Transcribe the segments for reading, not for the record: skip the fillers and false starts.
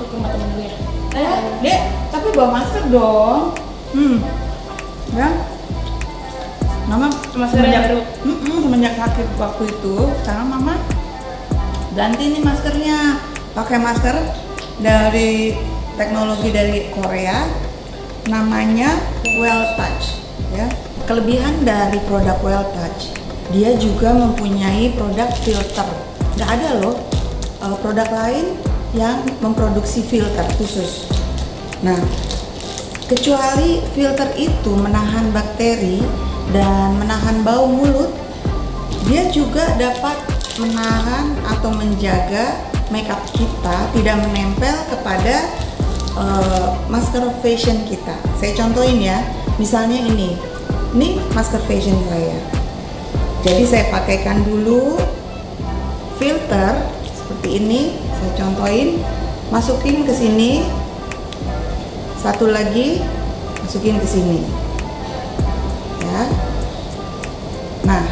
aku ke rumah temen gue. Dek, tapi bawa masker dong. Ya. Mama Masker yang baru. semenjak sakit waktu itu, sekarang Mama ganti nih maskernya. Pakai masker dari teknologi dari Korea, namanya Well Touch. Ya. Kelebihan dari produk Well Touch, dia juga mempunyai produk filter. Nggak ada loh produk lain yang memproduksi filter khusus. Nah, kecuali filter itu menahan bakteri dan menahan bau mulut, dia juga dapat menahan atau menjaga makeup kita tidak menempel kepada masker fashion kita. Saya contohin ya, misalnya ini masker fashion saya. Jadi saya pakaikan dulu filter seperti ini, saya contohin, masukin ke sini, satu lagi masukin ke sini, ya. Nah,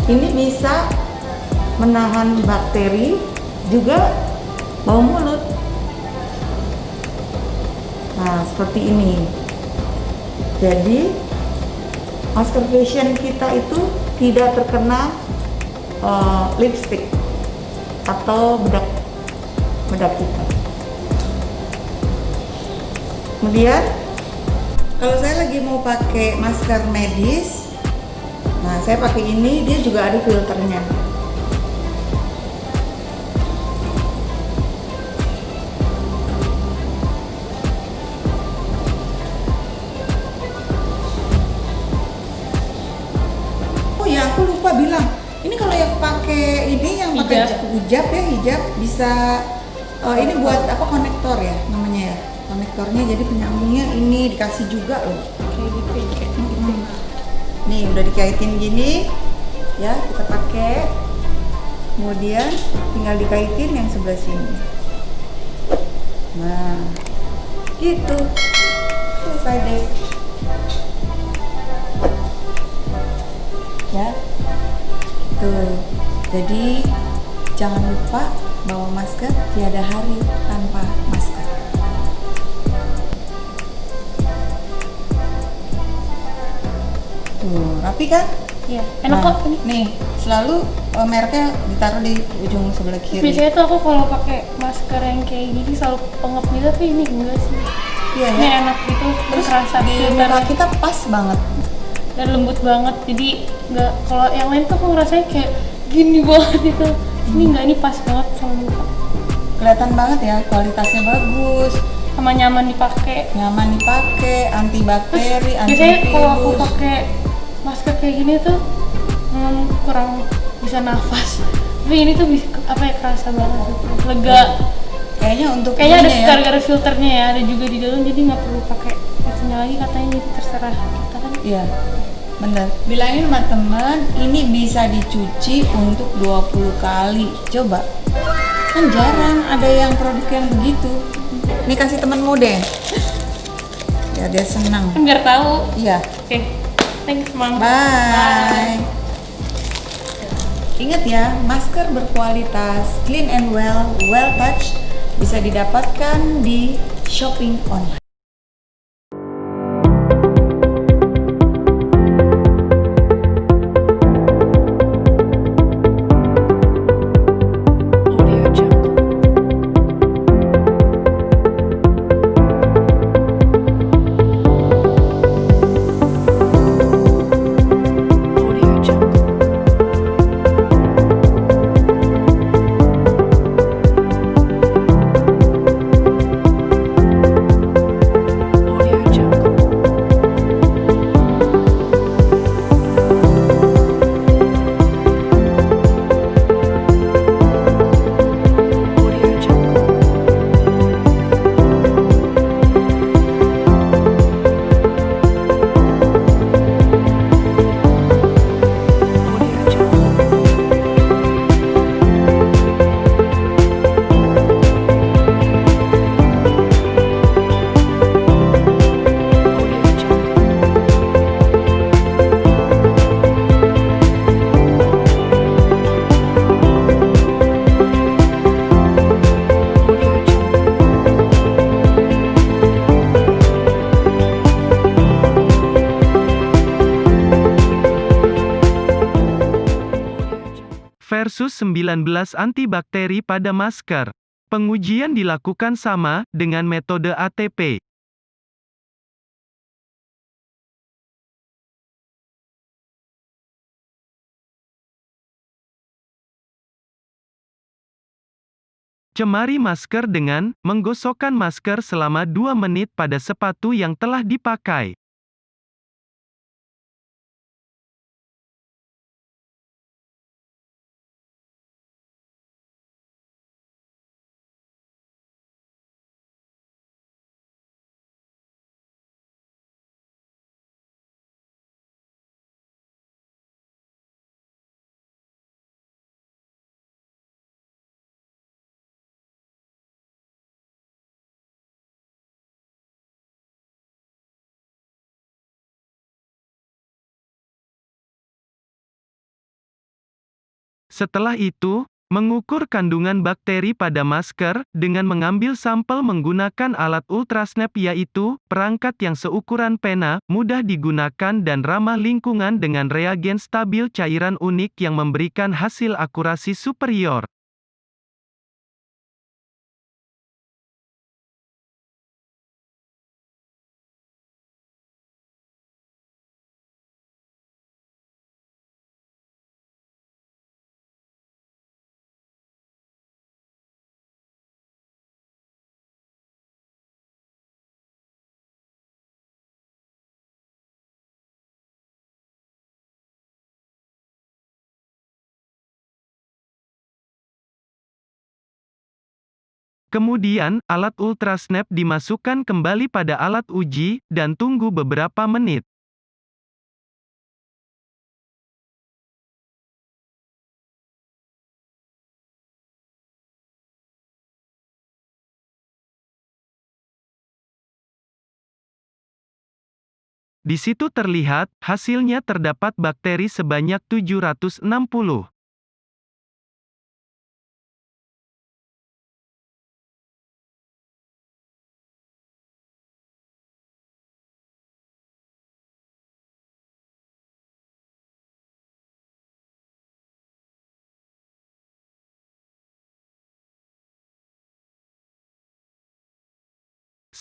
ini bisa menahan bakteri juga bau mulut. Nah, seperti ini. Jadi masker fashion kita itu tidak terkena lipstick atau bedak kita. Kemudian kalau saya lagi mau pakai masker medis, nah saya pakai ini, dia juga ada filternya. Oh ya, aku lupa bilang, ini kalau yang pakai ini, yang pakai hijab ya, hijab bisa ini buat apa, konektor ya namanya ya, konektornya, jadi penyambungnya ini dikasih juga loh. Kayak gitu. Nih udah dikaitin gini ya, kita pakai, kemudian tinggal dikaitin yang sebelah sini. Nah gitu, selesai deh ya. Tuh, jadi jangan lupa bawa masker, tiada hari tanpa masker. Tuh, rapi kan? Iya, enak kok ini. Nih, selalu mereknya ditaruh di ujung sebelah kiri. Biasanya tuh aku kalau pakai masker yang kayak gini selalu pengep gitu, tapi ini enggak sih. Iya Ini ya. enak gitu, Terus terasa di filter muka kita pas banget. dan lembut banget. Jadi nggak, kalau yang lain tuh aku ngerasanya kayak gini banget gitu. Ini nggak, ini pas banget sama muka. Kelihatan banget ya, kualitasnya bagus, Sama nyaman dipakai. nyaman dipakai, antibakteri, Biasanya kalau aku antivirus. pakai masker kayak gini tuh kurang bisa nafas. Tapi ini tuh bisa, apa ya, kerasa banget gitu. Lega. Kayaknya untuk Kayaknya ada ininya ya. gara-gara filternya ya, ada juga di dalam, jadi nggak perlu pakai itunya lagi katanya, jadi terserah kita kan. Iya, bener. Bilangin sama temen, ini bisa dicuci untuk 20 kali. Coba. Kan jarang ada yang produk yang begitu. Ini kasih temenmu deh. Ya dia senang. Kan biar tahu. Iya. Oke, thanks Mam. Bye. Ingat ya, masker berkualitas, clean and well, well touch bisa didapatkan di shopping online. versus 19 antibakteri pada masker. Pengujian dilakukan sama, dengan metode ATP. Cemari masker dengan menggosokkan masker selama 2 menit pada sepatu yang telah dipakai. Setelah itu, mengukur kandungan bakteri pada masker, dengan mengambil sampel menggunakan alat ultrasnap yaitu, perangkat yang seukuran pena, mudah digunakan dan ramah lingkungan dengan reagen stabil cairan unik yang memberikan hasil akurasi superior. Kemudian, alat ultrasnap dimasukkan kembali pada alat uji, dan tunggu beberapa menit. Di situ terlihat, hasilnya terdapat bakteri sebanyak 760.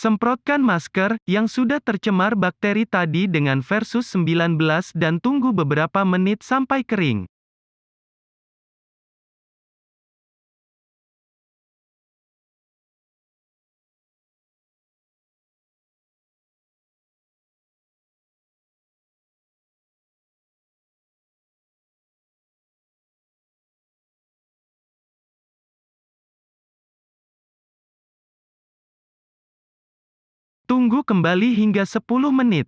Semprotkan masker, yang sudah tercemar bakteri tadi dengan versus 19 dan tunggu beberapa menit sampai kering. Tunggu kembali hingga 10 menit.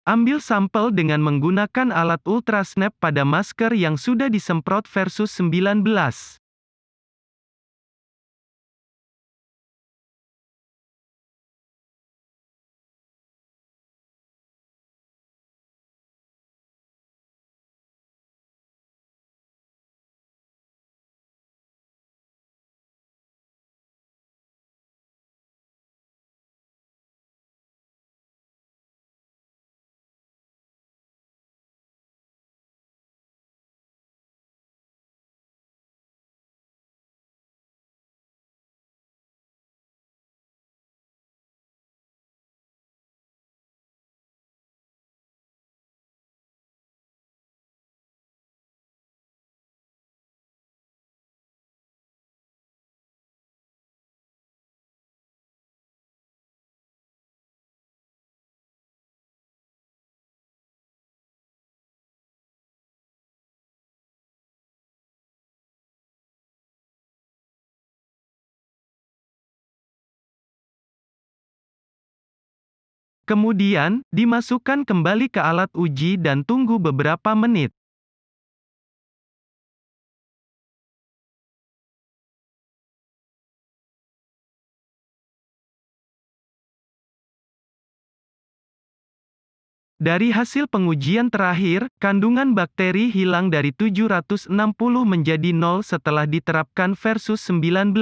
Ambil sampel dengan menggunakan alat ultrasnap pada masker yang sudah disemprot versus 19. Kemudian, dimasukkan kembali ke alat uji dan tunggu beberapa menit. Dari hasil pengujian terakhir, kandungan bakteri hilang dari 760 menjadi 0 setelah diterapkan versus 19.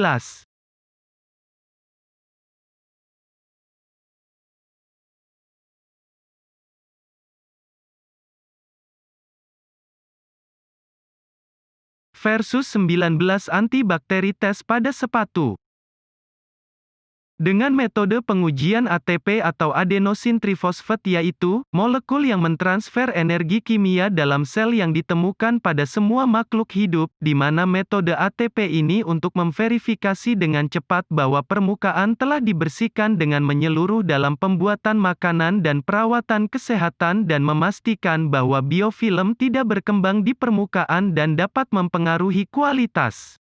Versus 19 antibakteri tes pada sepatu. Dengan metode pengujian ATP atau adenosin trifosfat, yaitu molekul yang mentransfer energi kimia dalam sel yang ditemukan pada semua makhluk hidup, di mana metode ATP ini untuk memverifikasi dengan cepat bahwa permukaan telah dibersihkan dengan menyeluruh dalam pembuatan makanan dan perawatan kesehatan dan memastikan bahwa biofilm tidak berkembang di permukaan dan dapat mempengaruhi kualitas.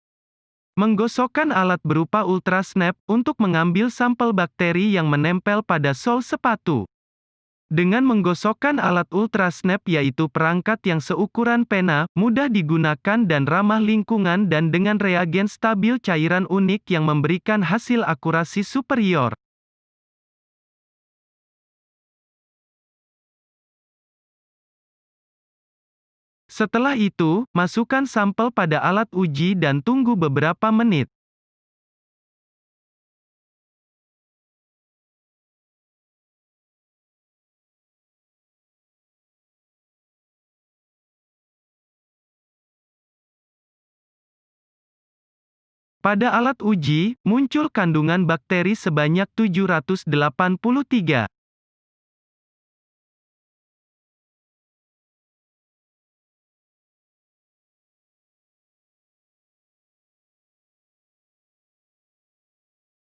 Menggosokkan alat berupa ultrasnap untuk mengambil sampel bakteri yang menempel pada sol sepatu. Dengan menggosokkan alat ultrasnap, yaitu perangkat yang seukuran pena, mudah digunakan dan ramah lingkungan, dan dengan reagen stabil cairan unik yang memberikan hasil akurasi superior. Setelah itu, masukkan sampel pada alat uji dan tunggu beberapa menit. Pada alat uji, muncul kandungan bakteri sebanyak 783.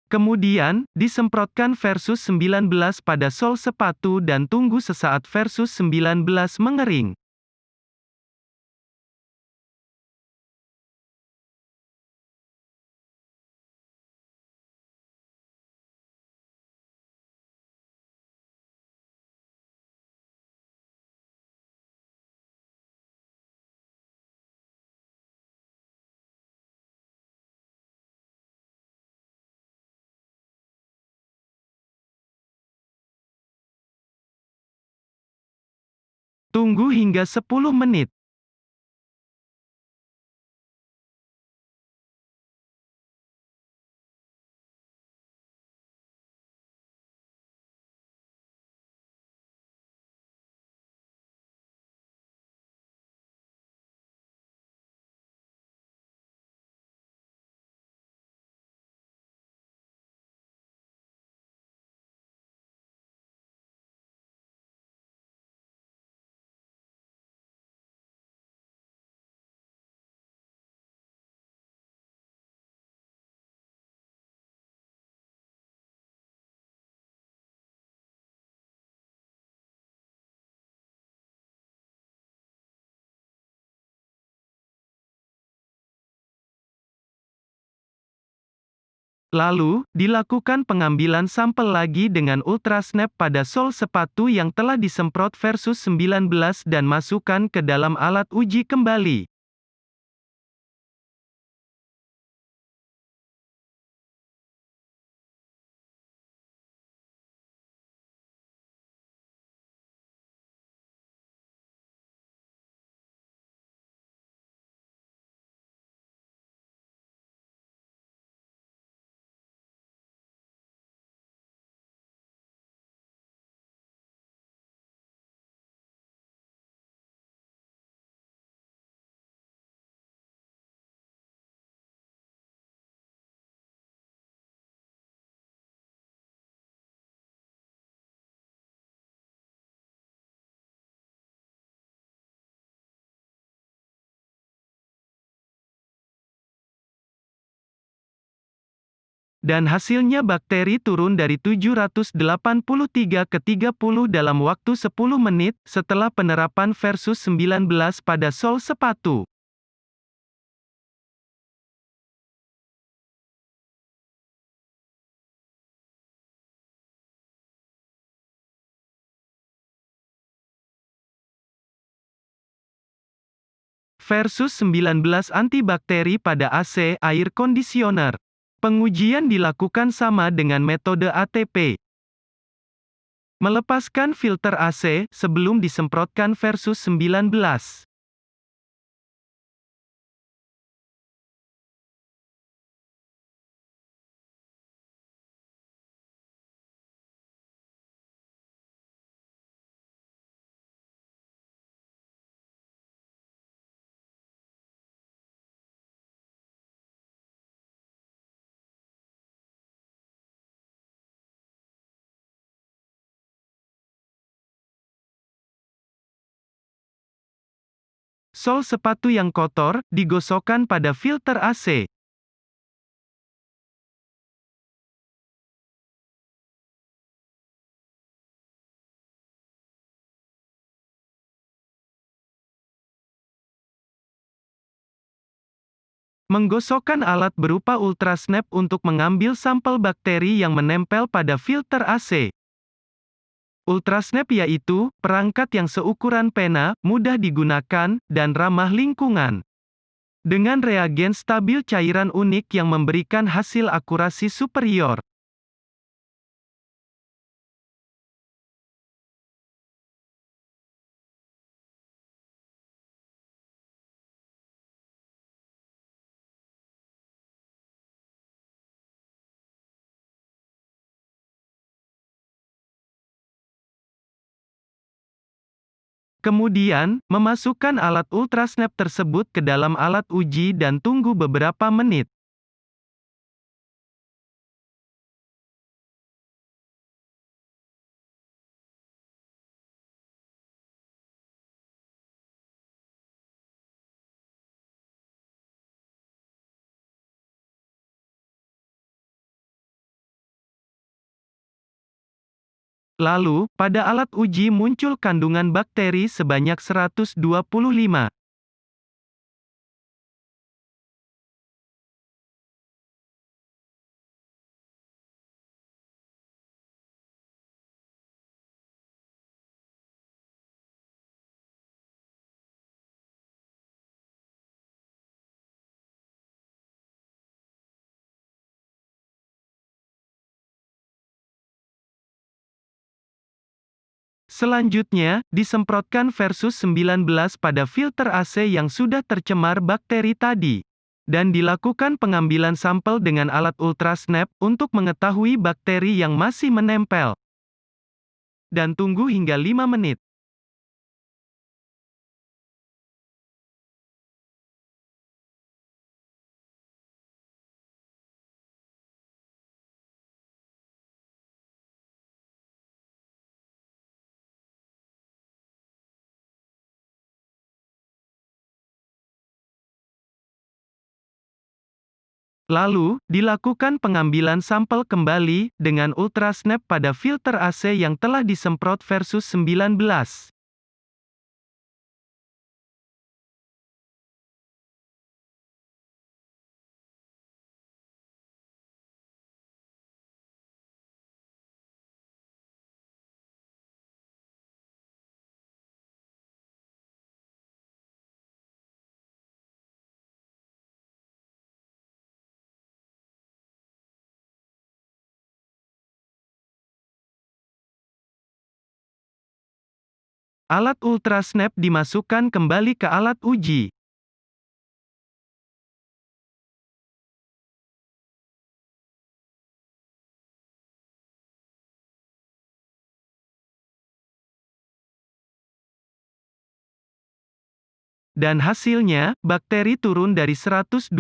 Kemudian, disemprotkan versus 19 pada sol sepatu dan tunggu sesaat versus 19 mengering. Tunggu hingga 10 menit. Lalu, dilakukan pengambilan sampel lagi dengan ultrasnap pada sol sepatu yang telah disemprot versus 19 dan masukkan ke dalam alat uji kembali. Dan hasilnya bakteri turun dari 783 ke 30 dalam waktu 10 menit, setelah penerapan versus 19 pada sol sepatu. Versus 19 antibakteri pada AC, air conditioner. Pengujian dilakukan sama dengan metode ATP. Melepaskan filter AC sebelum disemprotkan versus 19. Sol sepatu yang kotor digosokkan pada filter AC. Menggosokkan alat berupa ultrasnap untuk mengambil sampel bakteri yang menempel pada filter AC. Ultrasnap yaitu perangkat yang seukuran pena, mudah digunakan, dan ramah lingkungan. Dengan reagen stabil cairan unik yang memberikan hasil akurasi superior. Kemudian, memasukkan alat ultrasnap tersebut ke dalam alat uji dan tunggu beberapa menit. Lalu, pada alat uji muncul kandungan bakteri sebanyak 125. Selanjutnya, disemprotkan versus 19 pada filter AC yang sudah tercemar bakteri tadi. Dan dilakukan pengambilan sampel dengan alat ultrasnap untuk mengetahui bakteri yang masih menempel. Dan tunggu hingga 5 menit. Lalu, dilakukan pengambilan sampel kembali dengan ultrasnap pada filter AC yang telah disemprot versus 19. Alat ultrasnap dimasukkan kembali ke alat uji. Dan hasilnya, bakteri turun dari 125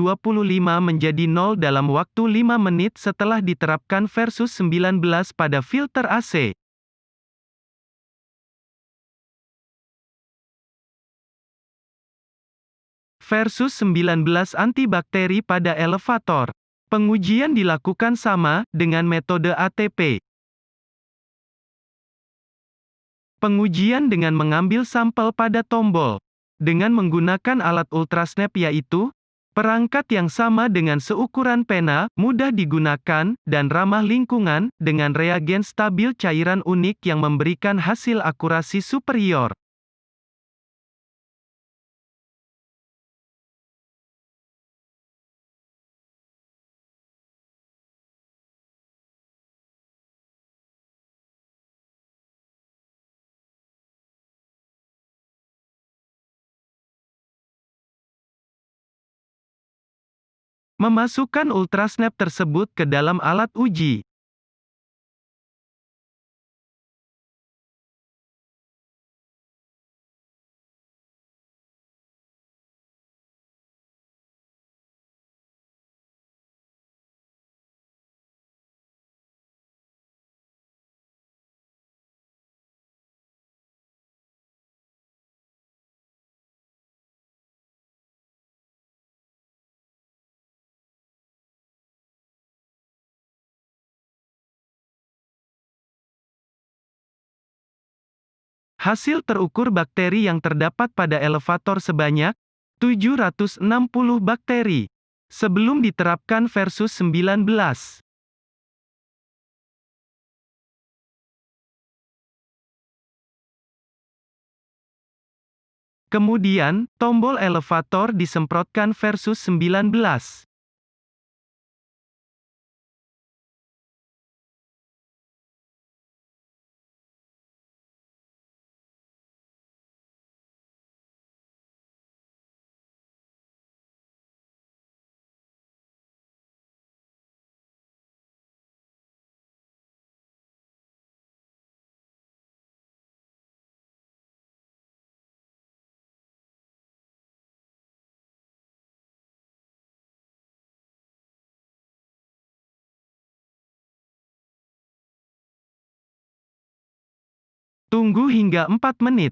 menjadi 0 dalam waktu 5 menit setelah diterapkan versus 19 pada filter AC. Versus 19 antibakteri pada elevator. Pengujian dilakukan sama, dengan metode ATP. Pengujian dengan mengambil sampel pada tombol. Dengan menggunakan alat ultrasnap yaitu, perangkat yang sama dengan seukuran pena, mudah digunakan, dan ramah lingkungan, dengan reagen stabil cairan unik yang memberikan hasil akurasi superior. Memasukkan ultrasnap tersebut ke dalam alat uji. Hasil terukur bakteri yang terdapat pada elevator sebanyak 760 bakteri. Sebelum diterapkan versus 19. Kemudian, tombol elevator disemprotkan versus 19. Tunggu hingga 4 menit.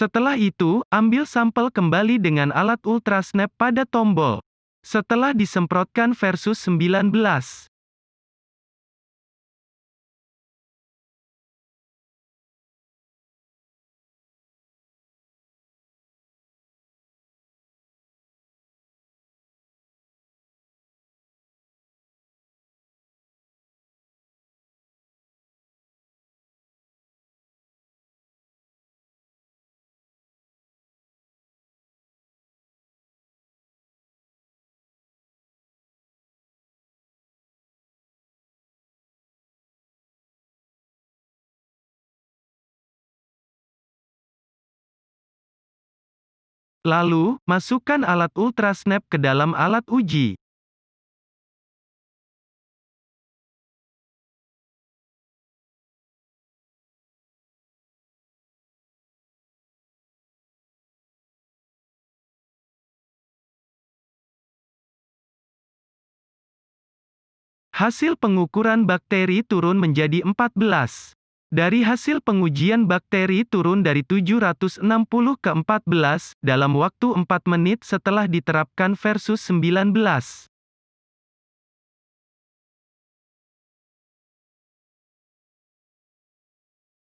Setelah itu, ambil sampel kembali dengan alat ultrasnap pada tombol. Setelah disemprotkan versus 19. Lalu, masukkan alat ultrasnap ke dalam alat uji. Hasil pengukuran bakteri turun menjadi 14. Dari hasil pengujian bakteri turun dari 760 ke 14 dalam waktu 4 menit setelah diterapkan versus 19.